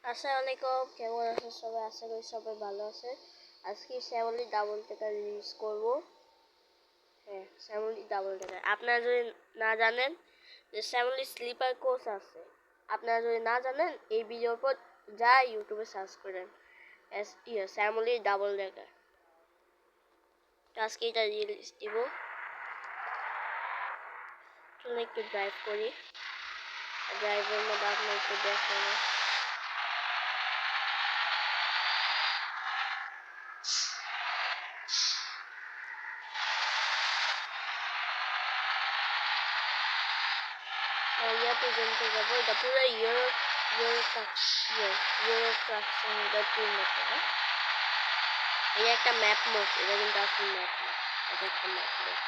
আসসালামু আলাইকুম, কেমন আছেন সবাই? আশা করি সবাই ভালো আছে। আজকে শ্যামলী ডাবল টেকার রিলিজ করব। হ্যাঁ, শ্যামলী ডাবল টেকার। আপনারা যদি না জানেন যে শ্যামলী স্লিপার কোচ আছে, আপনারা যদি না জানেন এই ভিডিওর পর যা ইউটিউবে সার্চ করেন শ্যামলী ডাবল টেকার। আজকে এটা রিলিজ দিব। চলুন একটু ড্রাইভ করি। ড্রাইভের মধ্যে আপনার একটু দেখেন। ইয়া পর্যন্ত যাবো। এটা পুরো ইউরোট্রাকশন মতো। এটা একটা ম্যাপ মোড। এটা কিন্তু আসলে ম্যাপ না, এটা একটা ম্যাপ মোড।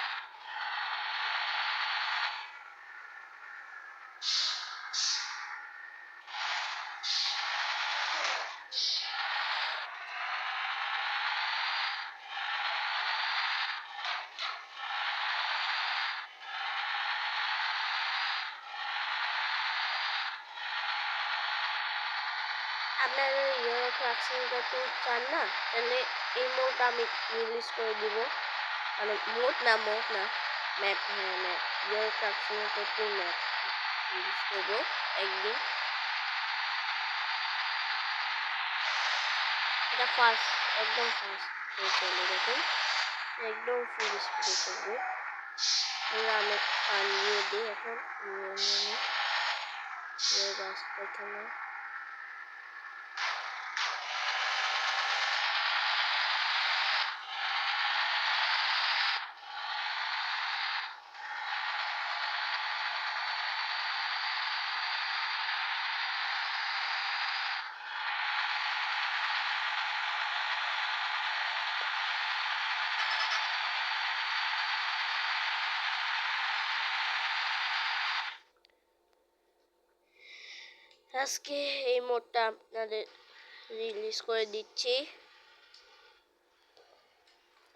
আপনারা ইউরোট্রাকশনটা ট্যুর চান না, তাহলে এই মোড আমি রিলিজ করে দিব। মানে মোড না ম্যাপ। হ্যাঁ, ম্যাপ। ইউরোট্রাকশনের ট্যুর ম্যাপ রিলিজ করবো একদিন। এটা ফার্স্ট, একদম ফার্স্ট চলে। দেখুন একদম ফুল স্পিডে চলবে। আমি পান দিয়ে দিই এখন। রাস্তা এখানে আজকে এই মোডটা আপনাদের রিলিজ করে দিচ্ছি।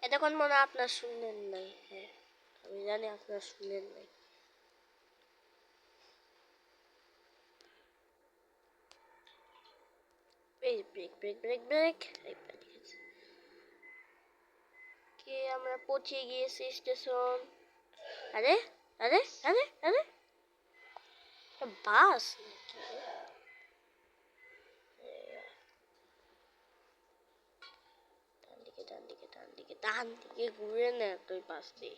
এতক্ষণ মনে হয় আপনার শুনলেন নাই। হ্যাঁ, আমি জানি আপনার শুনলেন নাই। ব্রেক। কে আমরা পৌঁছে গিয়েছি স্টেশন। আরে আরে আরে আরে বাস নাকি? ডান দিকে ঘুরে না তুই পাশ দিয়ে।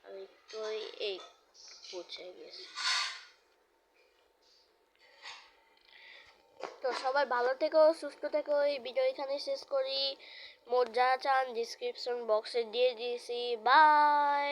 আমি তো এই পৌঁছে গেছি। তো সবাই ভালো থেকো, সুস্থ থেকো। এই ভিডিও এখানে শেষ করি। মোট যা চান ডিসক্রিপশন বক্সে দিয়ে দিয়েছি। বাই।